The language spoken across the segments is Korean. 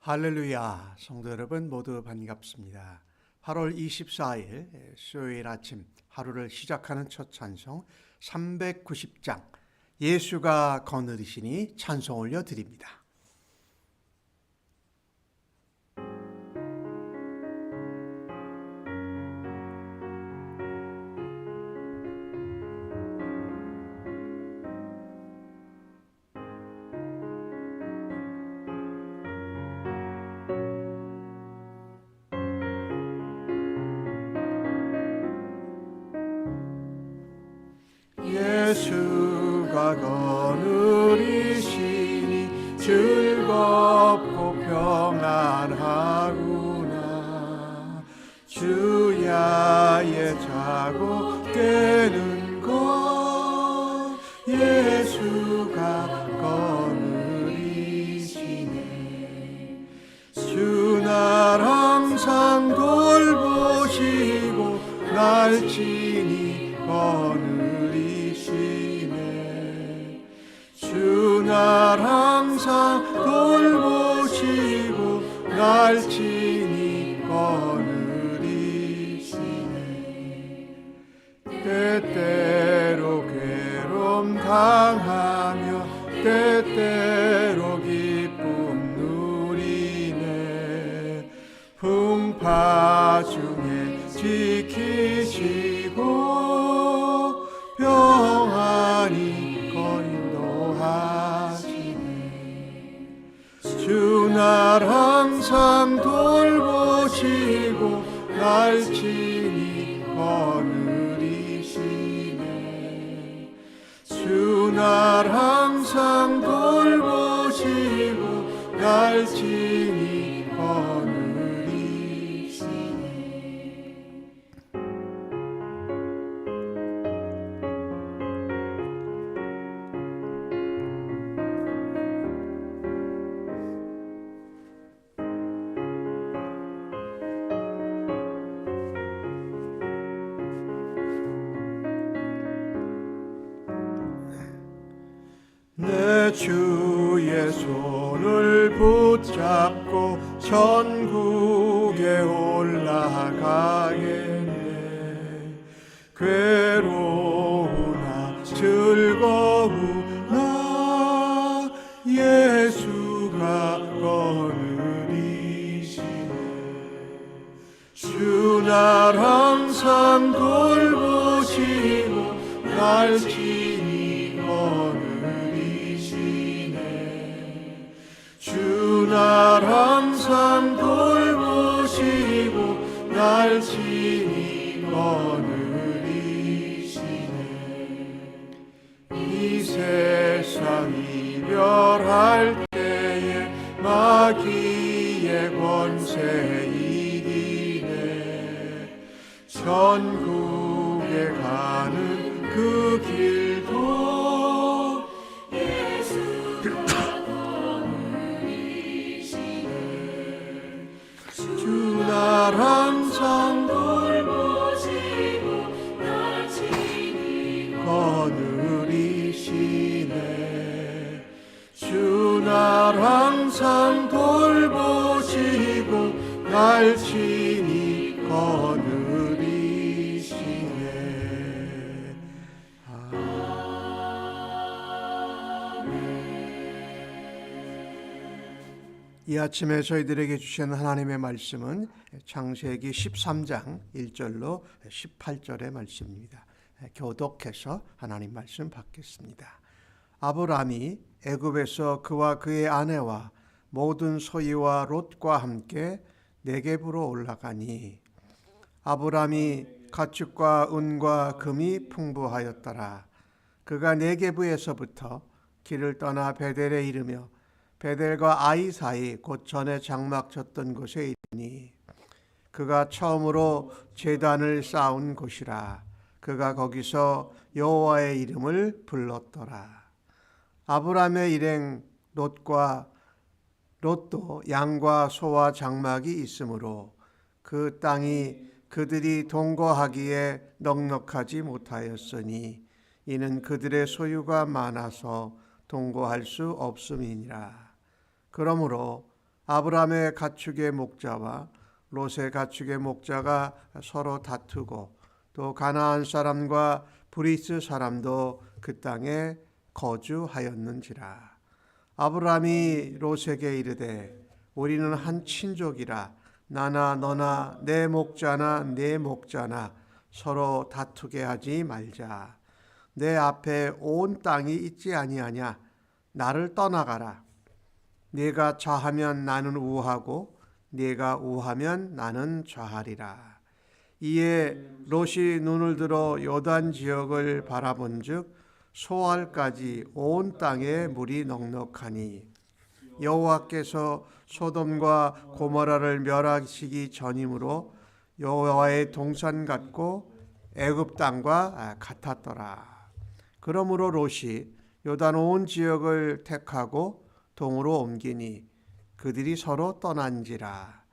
할렐루야, 성도 여러분 모두 반갑습니다. 8월 24일 수요일 아침 하루를 시작하는 첫 찬송 390장 예수가 거느리시니 찬송 올려드립니다. 예수가 거느리시니 즐겁고 평안하구나. 주야의 자고 깨는 것 예수가 거느리시네. 주 날 항상 돌보시고 날 친히 거느리시네. 주 날 항상 돌보시고 날 친히 거느리시네. 때때로 괴로움 당하며 때때로 기쁨 누리네. 풍파 중에 지키시고 평안히 인도하시네. 주 날 항상 돌보시고 날 친히 거느리시네. 주 날 항상 돌보시고 날 친히 거느리시네. 내 주의 손을 붙잡고 천국에 올라가겠네. 괴로우나 즐거우나 예수가 거느리시네. 주 날 항상 돌보시고 날 친히 거느리시네. 주 날 항상 돌보시고 날 친히 거느리시네. 이 세상 이별할 때에 마귀의 권세 이기네. 천국에 가는 그 길도 예수가 거느리시네. 주 날 항상 돌보시고 날 친히 거느리시네. 주 날 항상 돌보시고 날 친히 거느리시네. 이 아침에 저희들에게 주신 하나님의 말씀은 창세기 13장 1절로 18절의 말씀입니다. 교독해서 하나님 말씀 받겠습니다. 아브람이 애굽에서 그와 그의 아내와 모든 소유와 롯과 함께 네겝으로 올라가니 아브람이 가축과 은과 금이 풍부하였더라. 그가 네겝에서부터 길을 떠나 베델에 이르며 베델과 아이 사이 곧 전에 장막 쳤던 곳에 이르니 그가 처음으로 제단을 쌓은 곳이라. 그가 거기서 여호와의 이름을 불렀더라. 아브람의 일행 롯도 양과 소와 장막이 있으므로 그 땅이 그들이 동거하기에 넉넉하지 못하였으니 이는 그들의 소유가 많아서 동거할 수 없음이니라. 그러므로 아브라함의 가축의 목자와 롯의 가축의 목자가 서로 다투고 또 가나안 사람과 브리스 사람도 그 땅에 거주하였는지라. 아브라함이 롯에게 이르되 우리는 한 친족이라 나나 너나 내 목자나 내 목자나 서로 다투게 하지 말자. 내 앞에 온 땅이 있지 아니하냐. 나를 떠나가라. 네가 좌하면 나는 우하고 네가 우하면 나는 좌하리라. 이에 롯이 눈을 들어 요단 지역을 바라본즉 소알까지 온 땅에 물이 넉넉하니 여호와께서 소돔과 고모라를 멸하시기 전이므로 여호와의 동산 같고 애굽 땅과 같았더라. 그러므로 롯이 요단 온 지역을 택하고 동으로 옮기니 그들이 서로 떠난지라.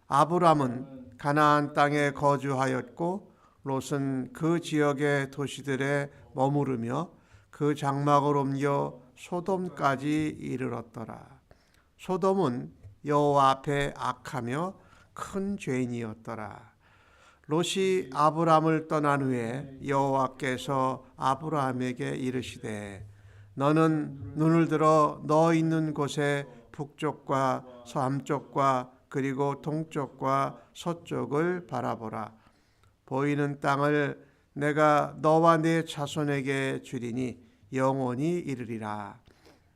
아브람은 가나안 땅에 거주하였고 롯은 그 지역의 도시들에 머무르며 그 장막을 옮겨 소돔까지 이르렀더라. 소돔은 여호와 앞에 악하며 큰 죄인이었더라. 롯이 아브람을 떠난 후에 여호와께서 아브람에게 이르시되 너는 눈을 들어 너 있는 곳에 북쪽과 서남쪽과 그리고 동쪽과 서쪽을 바라보라. 보이는 땅을 내가 너와 네 자손에게 주리니 영원히 이르리라.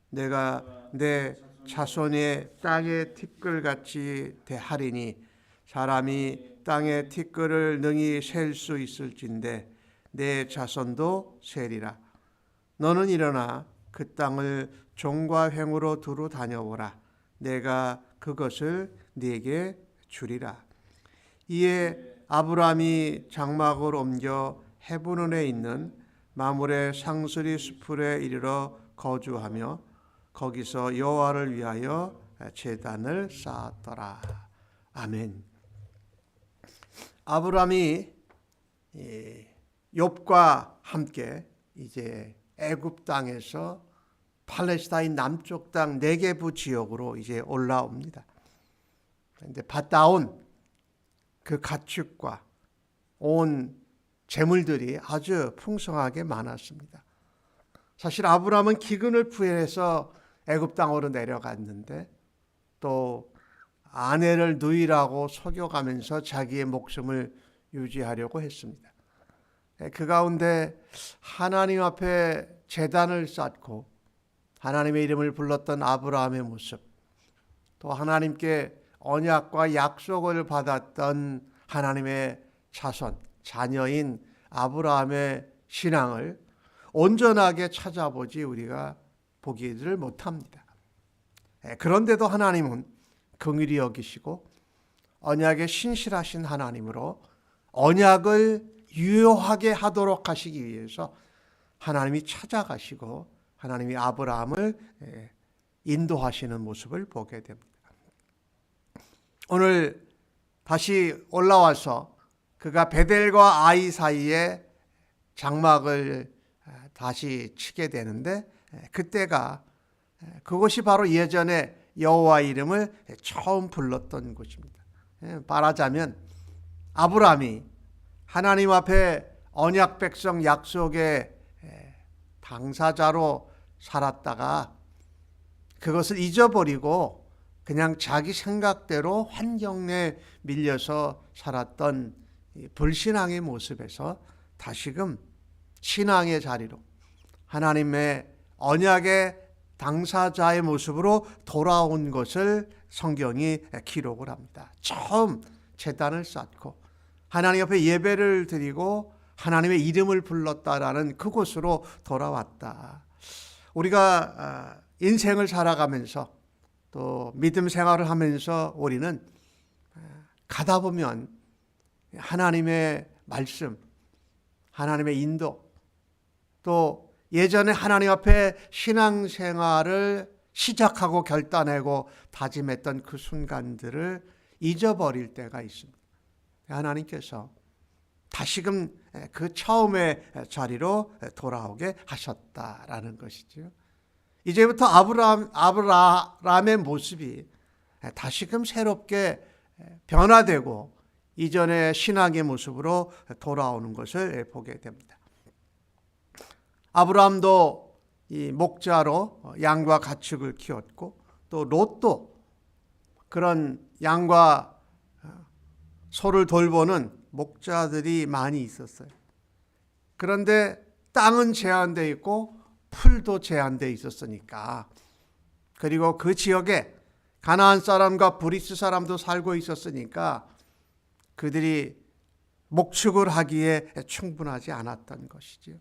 내가 내 자손의 땅의 티끌같이 대하리니 사람이 땅의 티끌을 능히 셀 수 있을진데 내 자손도 세리라. 너는 일어나 그 땅을 종과 횡으로 두루 다녀오라. 내가 그것을 네게 주리라. 이에 아브람이 장막을 옮겨 헤브론에 있는 마므레 상수리 수풀에 이르러 거주하며 거기서 여호와를 위하여 제단을 쌓았더라. 아멘. 아브람이 욥과 함께 이제 애굽 땅에서 팔레스타인 남쪽 땅 네게부 지역으로 이제 올라옵니다. 그런데 받아온 그 가축과 온 재물들이 아주 풍성하게 많았습니다. 사실 아브람은 기근을 피해서 애굽 땅으로 내려갔는데 또 아내를 누이라고 속여가면서 자기의 목숨을 유지하려고 했습니다. 그 가운데 하나님 앞에 제단을 쌓고 하나님의 이름을 불렀던 아브라함의 모습, 또 하나님께 언약과 약속을 받았던 하나님의 자손, 자녀인 아브라함의 신앙을 온전하게 찾아보지 우리가 보기를 못합니다. 그런데도 하나님은 긍휼히 여기시고 언약에 신실하신 하나님으로 언약을 유효하게 하도록 하시기 위해서 하나님이 찾아가시고 하나님이 아브라함을 인도하시는 모습을 보게 됩니다. 오늘 다시 올라와서 그가 베델과 아이 사이에 장막을 다시 치게 되는데 그때가 그곳이 바로 예전에 여호와 이름을 처음 불렀던 곳입니다. 말하자면 아브라함이 하나님 앞에 언약 백성 약속의 당사자로 살았다가 그것을 잊어버리고 그냥 자기 생각대로 환경 내 밀려서 살았던 불신앙의 모습에서 다시금 신앙의 자리로 하나님의 언약의 당사자의 모습으로 돌아온 것을 성경이 기록을 합니다. 처음 제단을 쌓고 하나님 앞에 예배를 드리고 하나님의 이름을 불렀다라는 그곳으로 돌아왔다. 우리가 인생을 살아가면서 또 믿음 생활을 하면서 우리는 가다 보면 하나님의 말씀, 하나님의 인도, 또 예전에 하나님 앞에 신앙생활을 시작하고 결단하고 다짐했던 그 순간들을 잊어버릴 때가 있습니다. 하나님께서 다시금 그 처음의 자리로 돌아오게 하셨다라는 것이죠. 이제부터 아브라함의 모습이 다시금 새롭게 변화되고 이전의 신앙의 모습으로 돌아오는 것을 보게 됩니다. 아브라함도 이 목자로 양과 가축을 키웠고 또 롯도 그런 양과 소를 돌보는 목자들이 많이 있었어요. 그런데 땅은 제한되어 있고 풀도 제한되어 있었으니까, 그리고 그 지역에 가나안 사람과 브리스 사람도 살고 있었으니까 그들이 목축을 하기에 충분하지 않았던 것이지요.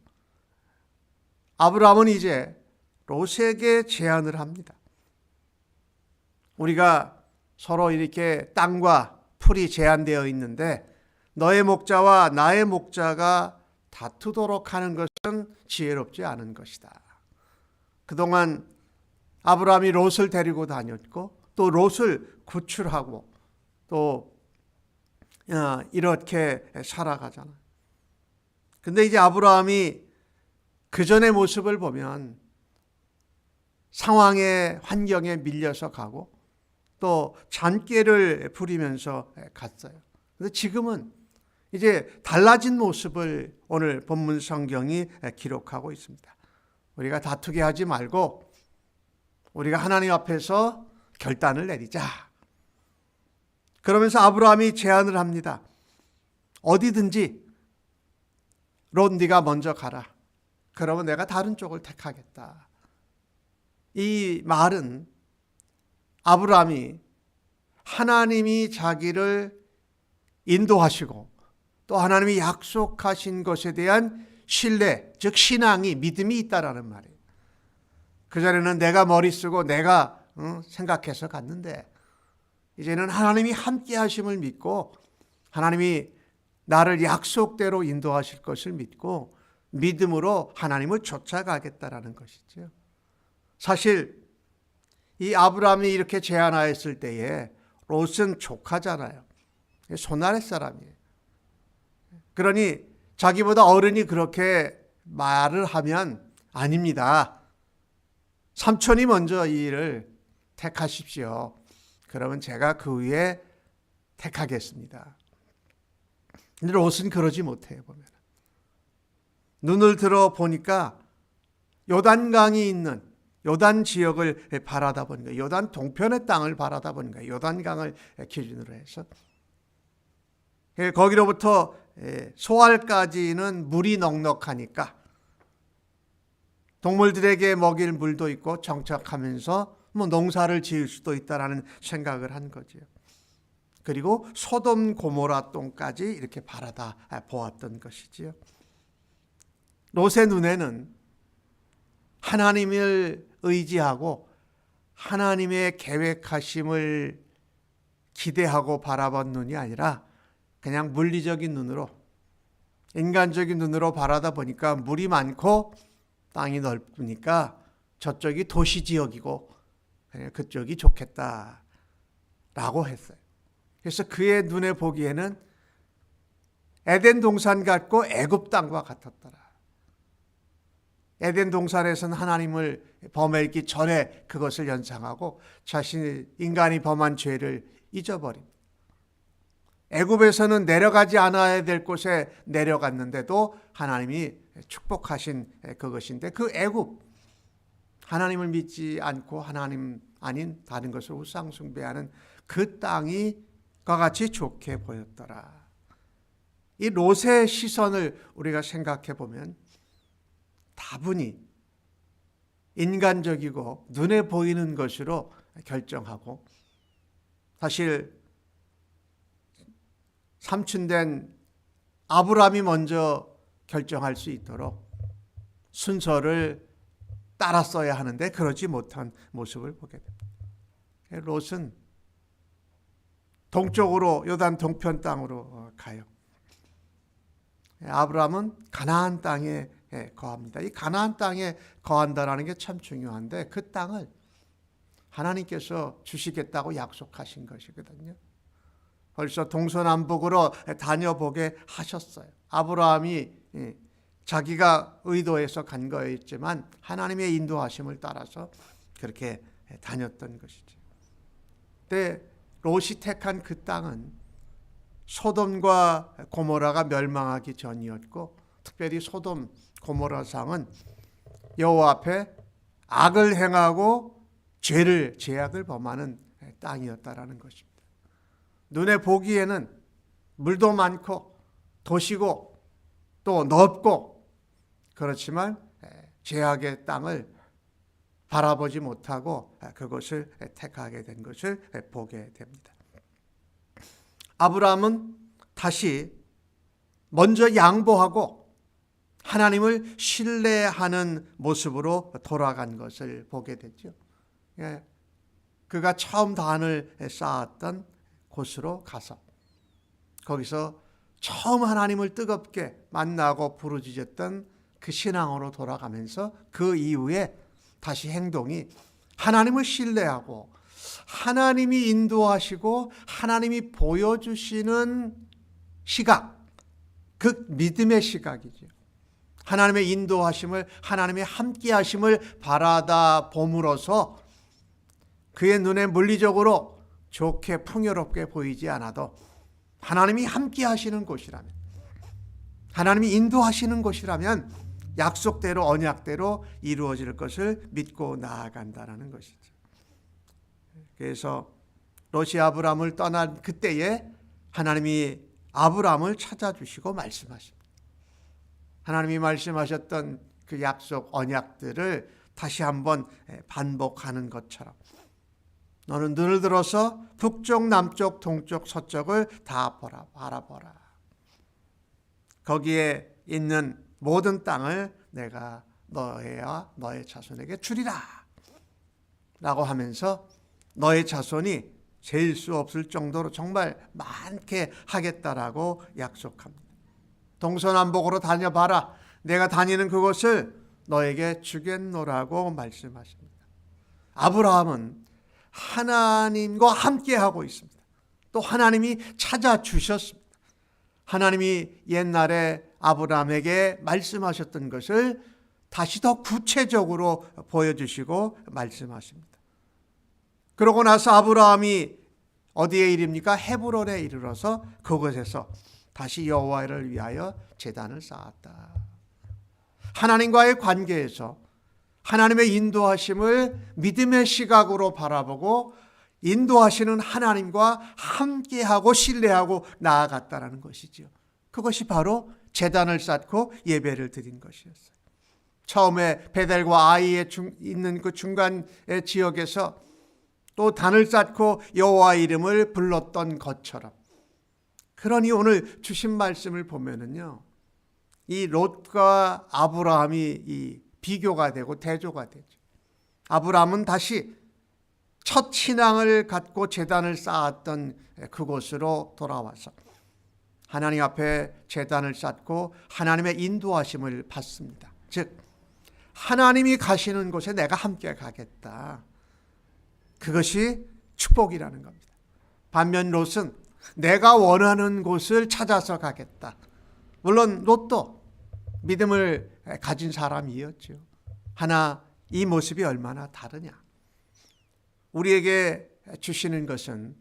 아브라함은 이제 롯에게 제안을 합니다. 우리가 서로 이렇게 땅과 풀이 제한되어 있는데 너의 목자와 나의 목자가 다투도록 하는 것은 지혜롭지 않은 것이다. 그동안 아브라함이 롯을 데리고 다녔고 또 롯을 구출하고 또 이렇게 살아가잖아. 근데 이제 아브라함이 그 전의 모습을 보면 상황의 환경에 밀려서 가고 또 잔꾀를 부리면서 갔어요. 근데 지금은 이제 달라진 모습을 오늘 본문 성경이 기록하고 있습니다. 우리가 다투게 하지 말고 우리가 하나님 앞에서 결단을 내리자. 그러면서 아브라함이 제안을 합니다. 어디든지 롯 네가 먼저 가라. 그러면 내가 다른 쪽을 택하겠다. 이 말은 아브라함이 하나님이 자기를 인도하시고 또 하나님이 약속하신 것에 대한 신뢰, 즉 신앙이, 믿음이 있다라는 말이에요. 그전에는 내가 머리 쓰고 내가 생각해서 갔는데 이제는 하나님이 함께 하심을 믿고 하나님이 나를 약속대로 인도하실 것을 믿고 믿음으로 하나님을 쫓아가겠다라는 것이죠. 사실 이 아브라함이 이렇게 제안하였을 때에 롯은 조카잖아요. 손아랫 사람이에요. 그러니 자기보다 어른이 그렇게 말을 하면 아닙니다. 삼촌이 먼저 이 일을 택하십시오. 그러면 제가 그 위에 택하겠습니다. 근데 롯은 그러지 못해요. 보면 눈을 들어 보니까 요단강이 있는 요단 지역을 바라다 보니까 요단 동편의 땅을 바라다 보니까 요단강을 기준으로 해서 거기로부터 소알까지는 물이 넉넉하니까 동물들에게 먹일 물도 있고 정착하면서 농사를 지을 수도 있다라는 생각을 한 거죠. 그리고 소돔 고모라 땅까지 이렇게 바라다 보았던 것이지요. 롯의 눈에는 하나님을 의지하고 하나님의 계획하심을 기대하고 바라본 눈이 아니라 그냥 물리적인 눈으로, 인간적인 눈으로 바라다 보니까 물이 많고 땅이 넓으니까 저쪽이 도시지역이고 그쪽이 좋겠다라고 했어요. 그래서 그의 눈에 보기에는 에덴 동산 같고 애굽 땅과 같았더라. 에덴 동산에서는 하나님을 범했기 전에 그것을 연상하고 자신이 인간이 범한 죄를 잊어버립니다. 애굽에서는 내려가지 않아야 될 곳에 내려갔는데도 하나님이 축복하신 그것인데 그 애굽, 하나님을 믿지 않고 하나님 아닌 다른 것을 우상 숭배하는 그 땅이 과 같이 좋게 보였더라. 이 롯의 시선을 우리가 생각해 보면 다분히 인간적이고 눈에 보이는 것으로 결정하고, 사실 삼촌된 아브라함이 먼저 결정할 수 있도록 순서를 따랐어야 하는데 그러지 못한 모습을 보게 됩니다. 롯은 동쪽으로 요단 동편 땅으로 가요. 아브라함은 가나안 땅에 거합니다. 이 가나안 땅에 거한다라는 게 참 중요한데 그 땅을 하나님께서 주시겠다고 약속하신 것이거든요. 벌써 동서남북으로 다녀보게 하셨어요. 아브라함이 자기가 의도해서 간 거였지만 하나님의 인도하심을 따라서 그렇게 다녔던 것이죠. 근데 롯이 택한 그 땅은 소돔과 고모라가 멸망하기 전이었고, 특별히 소돔 고모라 상은 여호와 앞에 악을 행하고 죄악을 범하는 땅이었다라는 것입니다. 눈에 보기에는 물도 많고 도시고 또 넓고, 그렇지만 죄악의 땅을 바라보지 못하고 그것을 택하게 된 것을 보게 됩니다. 아브라함은 다시 먼저 양보하고 하나님을 신뢰하는 모습으로 돌아간 것을 보게 됐죠. 그가 처음 단을 쌓았던 곳으로 가서 거기서 처음 하나님을 뜨겁게 만나고 부르짖었던 그 신앙으로 돌아가면서 그 이후에 다시 행동이 하나님을 신뢰하고 하나님이 인도하시고 하나님이 보여주시는 시각, 그 믿음의 시각이죠. 하나님의 인도하심을, 하나님의 함께하심을 바라다 봄으로써 그의 눈에 물리적으로 좋게 풍요롭게 보이지 않아도 하나님이 함께하시는 곳이라면, 하나님이 인도하시는 곳이라면 약속대로 언약대로 이루어질 것을 믿고 나아간다는 것이죠. 그래서 롯이 아브라함을 떠난 그때에 하나님이 아브라함을 찾아주시고 말씀하십니다. 하나님이 말씀하셨던 그 약속 언약들을 다시 한번 반복하는 것처럼 너는 눈을 들어서 북쪽 남쪽 동쪽 서쪽을 다 바라보라. 거기에 있는 모든 땅을 내가 너와 너의 자손에게 주리라 라고 하면서 너의 자손이 셀 수 없을 정도로 정말 많게 하겠다라고 약속합니다. 동서남북으로 다녀봐라. 내가 다니는 그곳을 너에게 주겠노라고 말씀하십니다. 아브라함은 하나님과 함께하고 있습니다. 또 하나님이 찾아주셨습니다. 하나님이 옛날에 아브라함에게 말씀하셨던 것을 다시 더 구체적으로 보여주시고 말씀하십니다. 그러고 나서 아브라함이 어디에 이릅니까? 헤브론에 이르러서 그곳에서 다시 여호와를 위하여 제단을 쌓았다. 하나님과의 관계에서 하나님의 인도하심을 믿음의 시각으로 바라보고 인도하시는 하나님과 함께하고 신뢰하고 나아갔다라는 것이죠. 그것이 바로 제단을 쌓고 예배를 드린 것이었어요. 처음에 베델과 아이에 있는 그 중간 지역에서 또 단을 쌓고 여호와 이름을 불렀던 것처럼, 그러니 오늘 주신 말씀을 보면은요, 이 롯과 아브라함이 이 비교가 되고 대조가 되죠. 아브라함은 다시 첫 신앙을 갖고 제단을 쌓았던 그곳으로 돌아와서 하나님 앞에 제단을 쌓고 하나님의 인도하심을 받습니다. 즉 하나님이 가시는 곳에 내가 함께 가겠다. 그것이 축복이라는 겁니다. 반면 롯은 내가 원하는 곳을 찾아서 가겠다. 물론 롯도 믿음을 가진 사람이었죠. 하나 이 모습이 얼마나 다르냐. 우리에게 주시는 것은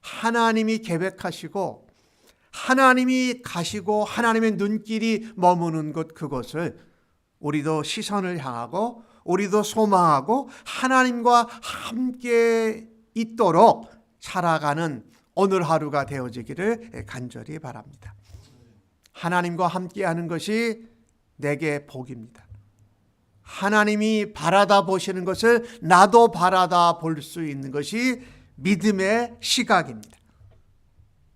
하나님이 계획하시고 하나님이 가시고 하나님의 눈길이 머무는 곳, 그곳을 우리도 시선을 향하고 우리도 소망하고 하나님과 함께 있도록 살아가는 오늘 하루가 되어지기를 간절히 바랍니다. 하나님과 함께하는 것이 내게 복입니다. 하나님이 바라다 보시는 것을 나도 바라다 볼 수 있는 것이 믿음의 시각입니다.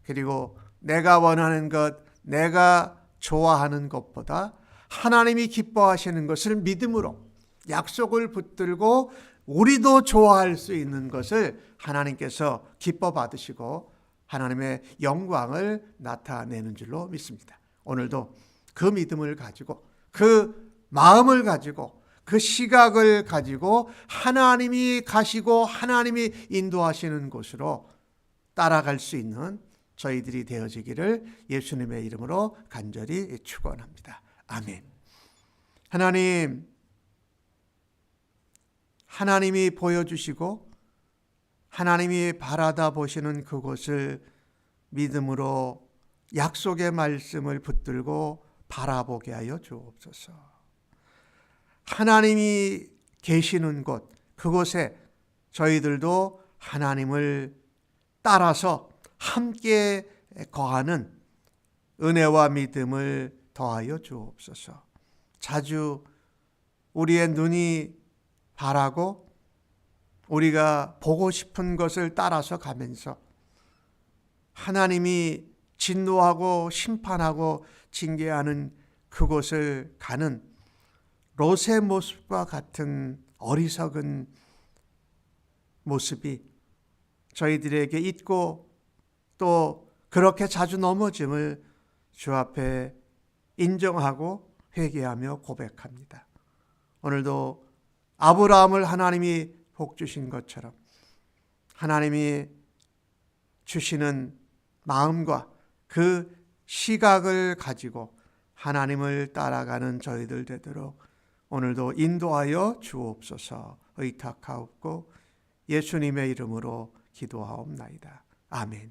그리고 내가 원하는 것, 내가 좋아하는 것보다 하나님이 기뻐하시는 것을 믿음으로 약속을 붙들고 우리도 좋아할 수 있는 것을 하나님께서 기뻐 받으시고 하나님의 영광을 나타내는 줄로 믿습니다. 오늘도 그 믿음을 가지고 그 마음을 가지고 그 시각을 가지고 하나님이 가시고 하나님이 인도하시는 곳으로 따라갈 수 있는 저희들이 되어지기를 예수님의 이름으로 간절히 축원합니다. 아멘. 하나님이 보여주시고 하나님이 바라다 보시는 그곳을 믿음으로 약속의 말씀을 붙들고 바라보게 하여 주옵소서. 하나님이 계시는 곳, 그곳에 저희들도 하나님을 따라서 함께 거하는 은혜와 믿음을 더하여 주옵소서. 자주 우리의 눈이 바라고 우리가 보고 싶은 것을 따라서 가면서 하나님이 진노하고 심판하고 징계하는 그곳을 가는 롯의 모습과 같은 어리석은 모습이 저희들에게 있고 또 그렇게 자주 넘어짐을 주 앞에 인정하고 회개하며 고백합니다. 오늘도 아브라함을 하나님이 복 주신 것처럼 하나님이 주시는 마음과 그 시각을 가지고 하나님을 따라가는 저희들 되도록 오늘도 인도하여 주옵소서. 의탁하옵고 예수님의 이름으로 기도하옵나이다. 아멘.